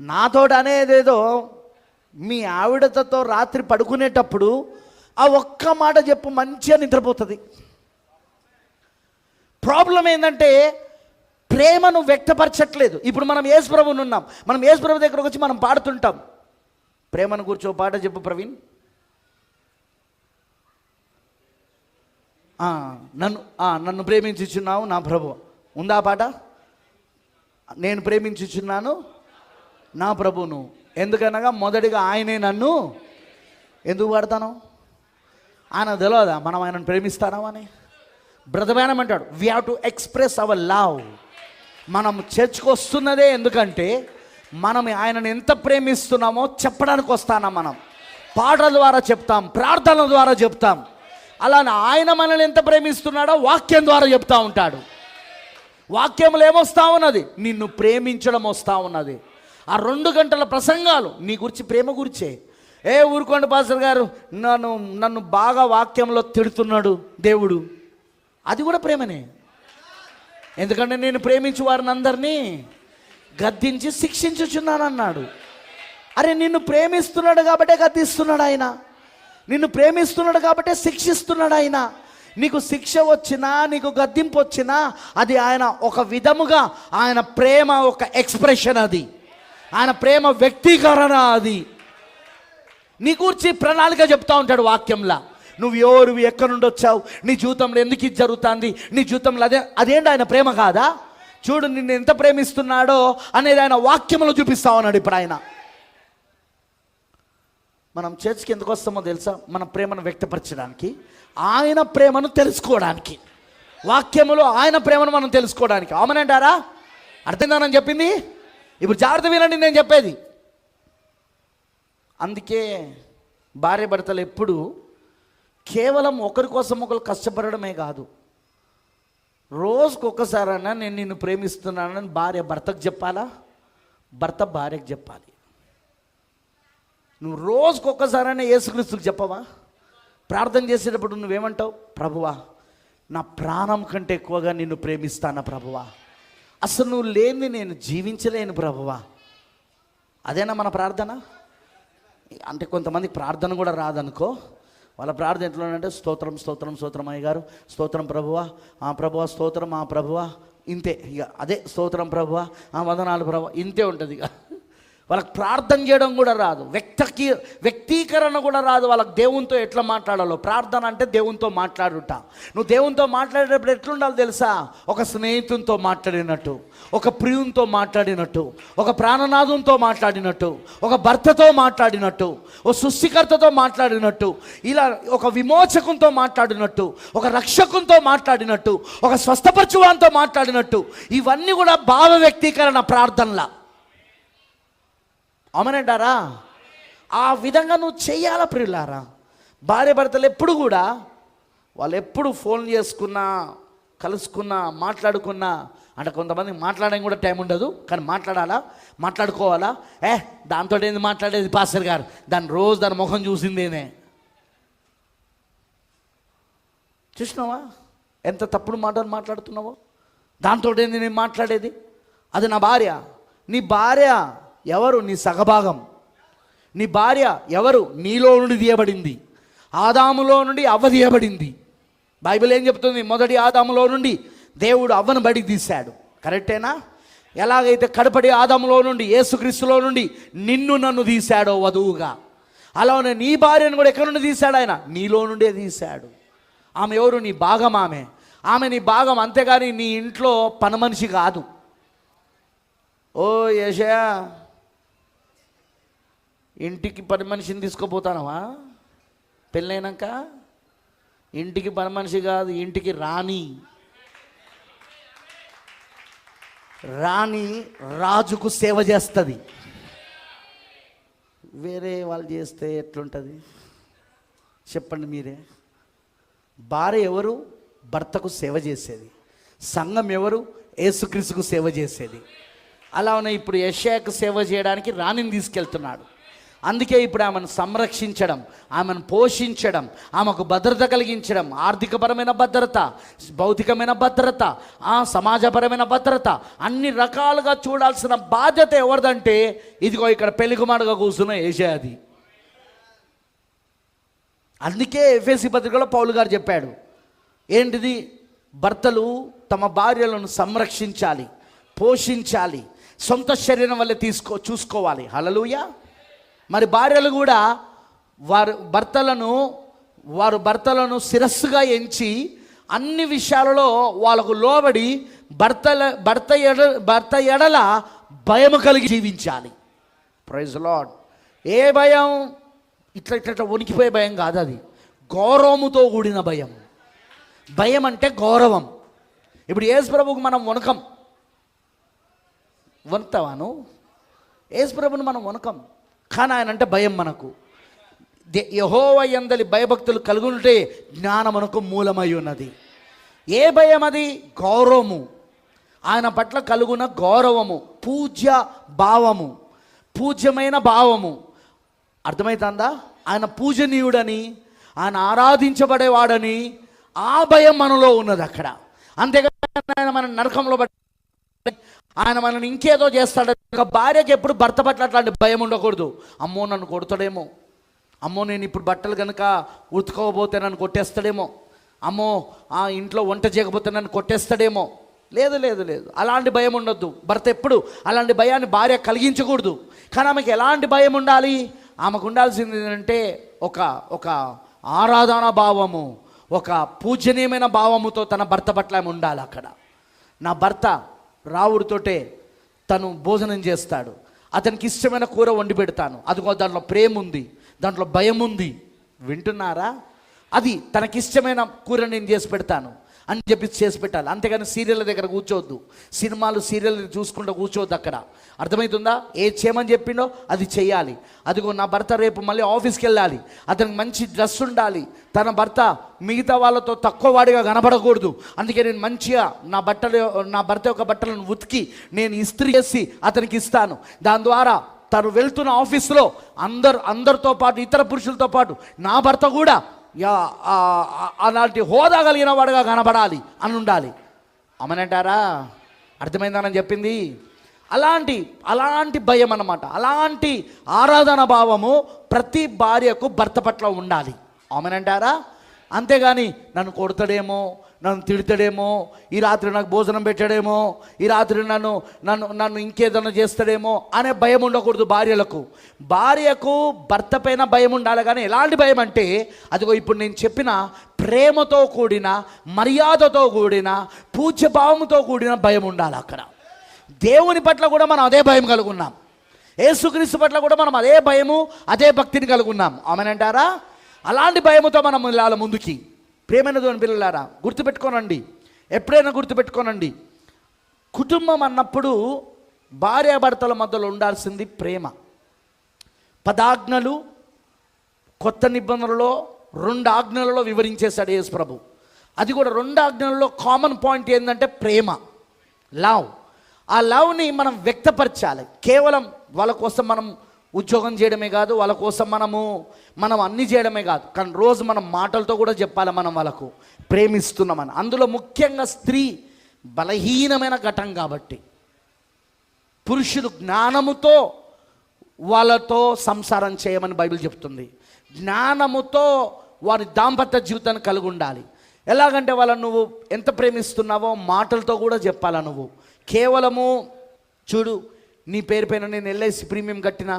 నాతోటి అనేదేదో మీ ఆవిడతో రాత్రి పడుకునేటప్పుడు ఆ ఒక్క మాట చెప్పు, మంచిగా నిద్రపోతుంది. ప్రాబ్లం ఏంటంటే ప్రేమను వ్యక్తపరచట్లేదు. ఇప్పుడు మనం యేసుప్రభువుని ఉన్నాం, మనం యేసుప్రభు దగ్గరకు వచ్చి మనం పాడుతుంటాం. ప్రేమను కూర్చో పాట చెప్పు ప్రవీణ్. నన్ను ప్రేమించుచున్నావు నా ప్రభు, ఉందా పాట? నేను ప్రేమించుచున్నాను నా ప్రభువును, ఎందుకనగా మొదటిగా ఆయనే నన్ను. ఎందుకు పాడతాను? ఆయన తెలియదా మనం ఆయనను ప్రేమిస్తానామని? బ్రదర్ అంటాడు, we have to express our love. మనం చర్చ్కి వస్తున్నదే ఎందుకంటే మనం ఆయనను ఎంత ప్రేమిస్తున్నామో చెప్పడానికి వస్తానా. మనం పాటల ద్వారా చెప్తాం, ప్రార్థనల ద్వారా చెప్తాం. అలానే ఆయన మనల్ని ఎంత ప్రేమిస్తున్నాడో వాక్యం ద్వారా చెప్తా ఉంటాడు. వాక్యంలో ఏమొస్తా ఉన్నది? నిన్ను ప్రేమించడం వస్తూ ఉన్నది. ఆ 2 గంటల ప్రసంగాలు నీ గురించి, ప్రేమ గురించే. ఊరుకోండి పాస్టర్ గారు, నన్ను బాగా వాక్యంలో తిడుతున్నాడు దేవుడు, అది కూడా ప్రేమనే. ఎందుకంటే నేను ప్రేమించు వారిని అందరినీ గద్దించి శిక్షించుచున్నానన్నాడు. అరే నిన్ను ప్రేమిస్తున్నాడు కాబట్టే గద్దిస్తున్నాడు ఆయన, నిన్ను ప్రేమిస్తున్నాడు కాబట్టే శిక్షిస్తున్నాడు ఆయన. నీకు శిక్ష వచ్చినా, నీకు గద్దింపు వచ్చినా అది ఆయన ఒక విధముగా ఆయన ప్రేమ ఒక ఎక్స్ప్రెషన్, అది ఆయన ప్రేమ వ్యక్తీకరణ. అది నీ గురించి ప్రణాళిక చెప్తా ఉంటాడు వాక్యంలో. నువ్వు ఎవరు, ఎక్కడి నుండి వచ్చావు, నీ జీవితంలో ఎందుకు ఇది జరుగుతుంది, నీ జీవితంలో అదేంటి ఆయన ప్రేమ కాదా? చూడు నిన్ను ఎంత ప్రేమిస్తున్నాడో అనేది ఆయన వాక్యంలో చూపిస్తా ఉన్నాడు. ఇప్పుడు ఆయన, మనం చర్చ్కి ఎందుకు వస్తామో తెలుసా? మన ప్రేమను వ్యక్తపరచడానికి, ఆయన ప్రేమను తెలుసుకోవడానికి, వాక్యములో ఆయన ప్రేమను మనం తెలుసుకోవడానికి. అవునంటారా? అర్థమైందని చెప్పింది. ఇప్పుడు జాగ్రత్త వినండి నేను చెప్పేది. అందుకే భార్య భర్తలు ఎప్పుడు కేవలం ఒకరి కోసం ఒకరు కష్టపడడమే కాదు, రోజుకొకసారైనా నేను నిన్ను ప్రేమిస్తున్నానని భార్య భర్తకు చెప్పాలా, భర్త భార్యకు చెప్పాలి. నువ్వు రోజుకొకసారైనా యేసుక్రీస్తుకు చెప్పవా? ప్రార్థన చేసేటప్పుడు నువ్వేమంటావు? ప్రభువా, నా ప్రాణం కంటే ఎక్కువగా నిన్ను ప్రేమిస్తానా ప్రభువా, అసలు నువ్వు లేని నేను జీవించలేను ప్రభువా. అదేనా మన ప్రార్థన? అంటే కొంతమంది ప్రార్థన కూడా రాదనుకో, వాళ్ళ ప్రార్థన ఎట్లా స్తోత్రం స్తోత్రం స్తోత్రం అయ్య గారు, స్తోత్రం ప్రభువా, ప్రభువా స్తోత్రం, ప్రభువా, ఇంతే. ఇక అదే స్తోత్రం ప్రభువా, వందనాలు ప్రభువా, ఇంతే ఉంటుంది. ఇక వాళ్ళకి ప్రార్థన చేయడం కూడా రాదు, వ్యక్తీకరణ కూడా రాదు. వాళ్ళకి దేవునితో ఎట్లా మాట్లాడాలో. ప్రార్థన అంటే దేవునితో మాట్లాడుట. నువ్వు దేవునితో మాట్లాడేటప్పుడు ఎట్లుండాలి తెలుసా? ఒక స్నేహితునితో మాట్లాడినట్టు, ఒక ప్రియునితో మాట్లాడినట్టు, ఒక ప్రాణనాథంతో మాట్లాడినట్టు, ఒక భర్తతో మాట్లాడినట్టు, ఒక సృష్టికర్తతో మాట్లాడినట్టు, ఇలా ఒక విమోచకునితో మాట్లాడినట్టు, ఒక రక్షకునితో మాట్లాడినట్టు, ఒక స్వస్థపరచువానితో మాట్లాడినట్టు. ఇవన్నీ కూడా భావ వ్యక్తీకరణ ప్రార్థనలా. అవునంటారా? ఆ విధంగా నువ్వు చెయ్యాల ప్రియులారా. భార్య భర్తలు ఎప్పుడు కూడా వాళ్ళు ఎప్పుడు ఫోన్ చేసుకున్నా, కలుసుకున్నా, మాట్లాడుకున్నా, అంటే కొంతమంది మాట్లాడడానికి కూడా టైం ఉండదు, కానీ మాట్లాడుకోవాలా. దాంతో ఏంది మాట్లాడేది పాస్టర్ గారు, దాని ముఖం చూసిందేనే. చూసినావా ఎంత తప్పుడు మాటలు మాట్లాడుతున్నావో? దాంతో ఏంది నేను మాట్లాడేది? అది నా భార్య. నీ భార్య ఎవరు? నీ సగభాగం. నీ భార్య ఎవరు? నీలో నుండి తీయబడింది. ఆదాములో నుండి అవ్వ తీయబడింది. బైబిల్ ఏం చెప్తుంది? మొదటి ఆదాములో నుండి దేవుడు అవ్వను బడికి తీశాడు. కరెక్టేనా? ఎలాగైతే కడపడి ఆదాములో నుండి, యేసుక్రీస్తులో నుండి నిన్ను నన్ను తీశాడో వధువుగా, అలానే నీ భార్యను కూడా ఎక్కడి నుండి తీశాడు? ఆయన నీలో నుండే తీశాడు. ఆమె ఎవరు? నీ భాగం. ఆమె నీ భాగం, అంతేగాని నీ ఇంట్లో పని మనిషి కాదు. ఓ యెషయా, ఇంటికి పని మనిషిని తీసుకుపోతానవా? పెళ్ళైనాక ఇంటికి పని మనిషి కాదు, ఇంటికి రాణి. రాజుకు సేవ చేస్తుంది. వేరే వాళ్ళు చేస్తే ఎట్లుంటుంది చెప్పండి మీరే. భార్య ఎవరు? భర్తకు సేవ చేసేది. సంఘం ఎవరు? యేసుక్రీస్తుకు సేవ చేసేది. అలా ఉన్న ఇప్పుడు యెషయాకు సేవ చేయడానికి రాణిని తీసుకెళ్తున్నాడు. అందుకే ఇప్పుడు ఆమెను సంరక్షించడం, ఆమెను పోషించడం, ఆమెకు భద్రత కలిగించడం, ఆర్థికపరమైన భద్రత, భౌతికమైన భద్రత, సమాజపరమైన భద్రత, అన్ని రకాలుగా చూడాల్సిన బాధ్యత ఎవరిదంటే ఇదిగో ఇక్కడ పెళ్లికుమారుగా కూర్చున్న యేషయాది. అందుకే ఎఫెసీ పత్రికలో పౌలు గారు చెప్పాడు ఏంటిది, భర్తలు తమ భార్యలను సంరక్షించాలి, పోషించాలి, సొంత శరీరం వల్లే చూసుకోవాలి. హల్లెలూయా. మరి భార్యలు కూడా వారు భర్తలను శిరస్సుగా ఎంచి అన్ని విషయాలలో వాళ్ళకు లోబడి భర్త ఎడల భయము కలిగి జీవించాలి. Praise lord. ఏ భయం? ఇట్లా వణికిపోయే భయం కాదు, అది గౌరవముతో కూడిన భయం. భయం అంటే గౌరవం. ఇప్పుడు యేసు ప్రభువుకు మనం వణుకుతావాను, యేసు ప్రభువును మనం వణకం, కానీ ఆయన అంటే భయం మనకు. యెహోవా యందలి భయభక్తులు కలుగుంటే జ్ఞానమునకు మూలమై ఉన్నది. ఏ భయం అది? గౌరవము. ఆయన పట్ల కలుగున గౌరవము, పూజ్య భావము, పూజ్యమైన భావము. అర్థమవుతుందా? ఆయన పూజనీయుడని, ఆయన ఆరాధించబడేవాడని ఆ భయం మనలో ఉన్నది అక్కడ. అంతేగాని ఆయన మన నరకంలో ఆయన మనల్ని ఇంకేదో చేస్తాడు. ఒక భార్యకి ఎప్పుడు భర్త పట్ల అట్లాంటి భయం ఉండకూడదు. అమ్మో నన్ను కొడతాడేమో, అమ్మో నేను ఇప్పుడు బట్టలు కనుక ఉతుకోకపోతే నన్ను కొట్టేస్తాడేమో, అమ్మో ఆ ఇంట్లో వంట చేయకపోతే నన్ను కొట్టేస్తాడేమో. లేదు లేదు లేదు, అలాంటి భయం ఉండొద్దు. భర్త ఎప్పుడు అలాంటి భయాన్ని భార్య కలిగించకూడదు. కానీ ఆమెకి ఎలాంటి భయం ఉండాలి? ఆమెకు ఉండాల్సింది ఏంటంటే ఒక ఆరాధనా భావము, ఒక పూజనీయమైన భావముతో తన భర్త పట్ల ఆమె ఉండాలి. అక్కడ నా భర్త రావుడితోటే తను భోజనం చేస్తాడు, అతనికి ఇష్టమైన కూర వండి పెడతాను, అదిగో దాంట్లో ప్రేమ ఉంది, దాంట్లో భయం ఉంది. వింటున్నారా? అది తనకిష్టమైన కూర నేను చేసి పెడతాను అని చెప్పి చేసి పెట్టాలి. అంతేగాని సీరియల్ దగ్గర కూర్చోవద్దు, సీరియల్ చూసుకుంటూ కూర్చోవద్దు. అక్కడ అర్థమవుతుందా? ఏ చేయమని చెప్పిండో అది చెయ్యాలి. అదిగో నా భర్త రేపు మళ్ళీ ఆఫీస్కి వెళ్ళాలి, అతనికి మంచి డ్రెస్ ఉండాలి, తన భర్త మిగతా వాళ్ళతో తక్కువ వాడిగా కనబడకూడదు. అందుకే నేను మంచిగా నా భర్త యొక్క బట్టలను ఉతికి నేను ఇస్త్రీ చేసి అతనికి ఇస్తాను. దాని ద్వారా తను వెళ్తున్న ఆఫీస్లో అందరితో పాటు, ఇతర పురుషులతో పాటు నా భర్త కూడా అలాంటి హోదా కలిగిన వాడుగా కనబడాలి అని ఉండాలి. అమనంటారా? అర్థమైందని చెప్పింది. అలాంటి భయం అన్నమాట, అలాంటి ఆరాధన భావము ప్రతి భార్యకు భర్త పట్ల ఉండాలి. అమనంటారా? అంతేగాని నన్ను కొడతాడేమో, నన్ను తిడతాడేమో, ఈ రాత్రి నాకు భోజనం పెట్టాడేమో, ఈ రాత్రి నన్ను ఇంకేదైనా చేస్తాడేమో అనే భయం ఉండకూడదు భార్యలకు. భార్యకు భర్త పైన భయం ఉండాలి. కానీ ఎలాంటి భయం అంటే అదిగో ఇప్పుడు నేను చెప్పిన ప్రేమతో కూడిన, మర్యాదతో కూడిన, పూజ్యభావంతో కూడిన భయం ఉండాలి. అక్కడ దేవుని పట్ల కూడా మనం అదే భయం కలుగున్నాం, యేసుక్రీస్తు పట్ల కూడా మనం అదే భయము, అదే భక్తిని కలుగున్నాం. ఆమెనంటారా? అలాంటి భయముతో మనం వెళ్ళాలి ముందుకి. ప్రేమైన దేవుని పిల్లలారా, గుర్తుపెట్టుకోనండి, ఎప్పుడైనా గుర్తుపెట్టుకోనండి, కుటుంబం అన్నప్పుడు భార్యాభర్తల మధ్యలో ఉండాల్సింది ప్రేమ. 10 ఆజ్ఞలు కొత్త నిబంధనలలో 2 ఆజ్ఞలలో వివరించేశాడు యేసు ప్రభు. అది కూడా 2 ఆజ్ఞలలో కామన్ పాయింట్ ఏంటంటే ప్రేమ, లవ్. ఆ లవ్ని మనం వ్యక్తపరచాలి. కేవలం వాళ్ళ కోసం మనం ఉద్యోగం చేయడమే కాదు, వాళ్ళ కోసం మనం అన్నీ చేయడమే కాదు, కానీ రోజు మనం మాటలతో కూడా చెప్పాలి మనం వాళ్ళకు ప్రేమిస్తున్నామని. అందులో ముఖ్యంగా స్త్రీ బలహీనమైన ఘటం కాబట్టి పురుషుడు జ్ఞానముతో వాళ్ళతో సంసారం చేయమని బైబిల్ చెప్తుంది. జ్ఞానముతో వారి దాంపత్య జీవితాన్ని కలిగి ఉండాలి. ఎలాగంటే వాళ్ళని నువ్వు ఎంత ప్రేమిస్తున్నావో మాటలతో కూడా చెప్పాలా. నువ్వు కేవలము చూడు నీ పేరు పైన నేను ఎల్ఐసి ప్రీమియం కట్టినా,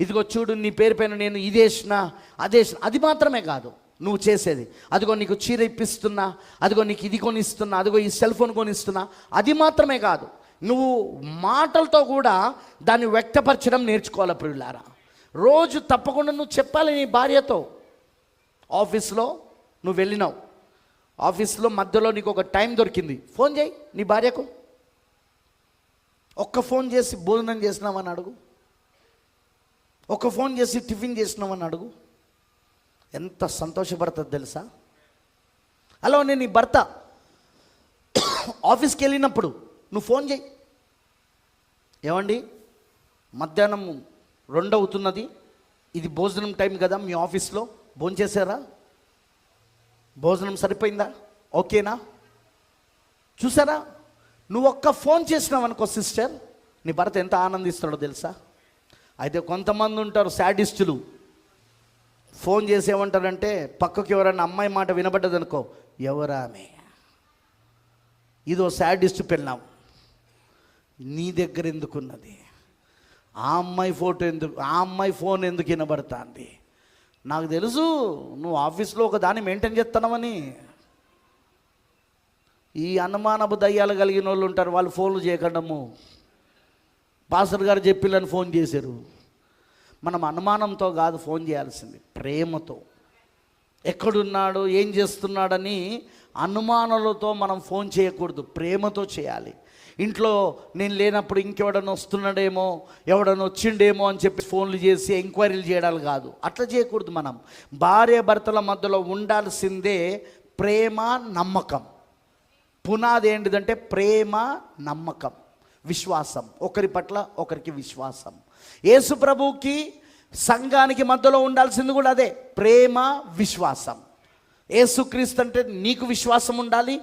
ఇదిగో చూడు నీ పేరు పైన నేను ఇదేసిన అదేసిన, అది మాత్రమే కాదు నువ్వు చేసేది. అదిగో నీకు చీర ఇప్పిస్తున్నా, అదిగో నీకు ఇది కొనిస్తున్నా, అదిగో ఈ సెల్ ఫోన్ కొనిస్తున్నా, అది మాత్రమే కాదు, నువ్వు మాటలతో కూడా దాన్ని వ్యక్తపరచడం నేర్చుకోవాలి. ప్రియులారా, రోజు తప్పకుండా నువ్వు చెప్పాలి నీ భార్యతో. ఆఫీస్లో నువ్వు వెళ్ళినావు, ఆఫీస్లో మధ్యలో నీకు ఒక టైం దొరికింది, ఫోన్ చేయి నీ భార్యకు. ఒక్క ఫోన్ చేసి భోజనం చేసినామని అడుగు, ఒక్క ఫోన్ చేసి టిఫిన్ చేసినామని అడుగు, ఎంత సంతోషపడుతుంది తెలుసా? అలా నేను నీ భర్త ఆఫీస్కి వెళ్ళినప్పుడు నువ్వు ఫోన్ చేయి, ఏమండి మధ్యాహ్నం 2 అవుతున్నది, ఇది భోజనం టైం కదా, మీ ఆఫీస్లో భోంచేశారా? భోజనం సరిపోయిందా? ఓకేనా? చూసారా, నువ్వు ఒక్క ఫోన్ చేసినావు అనుకో సిస్టర్, నీ భర్త ఎంత ఆనందిస్తాడో తెలుసా? అయితే కొంతమంది ఉంటారు శాడిస్టులు, ఫోన్ చేసి ఏమంటారంటే, పక్కకి ఎవరైనా అమ్మాయి మాట వినబడ్డదనుకో, ఎవరా ఆమె, ఇదో శాడిస్ట్ పెళ్ళాం, నీ దగ్గర ఎందుకున్నది, ఆ అమ్మాయి ఫోటో ఎందుకు, ఆ అమ్మాయి ఫోన్ ఎందుకు వినబడుతుంది, నాకు తెలుసు నువ్వు ఆఫీస్లో ఒక దాన్ని మెయింటైన్ చేస్తున్నావని. ఈ అనుమానపు దయ్యాలు కలిగిన వాళ్ళు ఉంటారు, వాళ్ళు ఫోన్లు చేయకండము, పాస్టర్ గారు చెప్పిల్లని ఫోన్ చేశారు. మనం అనుమానంతో కాదు ఫోన్ చేయాల్సింది, ప్రేమతో. ఎక్కడున్నాడు, ఏం చేస్తున్నాడని అనుమానాలతో మనం ఫోన్ చేయకూడదు, ప్రేమతో చేయాలి. ఇంట్లో నేను లేనప్పుడు ఇంకెవడన్నా వస్తున్నాడేమో, ఎవడన్నా వచ్చిండేమో అని చెప్పి ఫోన్లు చేసి ఎంక్వైరీలు చేయడాలు కాదు, అట్లా చేయకూడదు. మనం భార్య భర్తల మధ్యలో ఉండాల్సిందే ప్రేమ, నమ్మకం. పునాది ఏంటిదంటే ప్రేమ, నమ్మకం, విశ్వాసం, ఒకరి పట్ల ఒకరికి విశ్వాసం. యేసు ప్రభువుకి సంఘానికి మధ్యలో ఉండాల్సింది కూడా అదే, ప్రేమ, విశ్వాసం. యేసుక్రీస్తు అంటే నీకు విశ్వాసం ఉండాలి,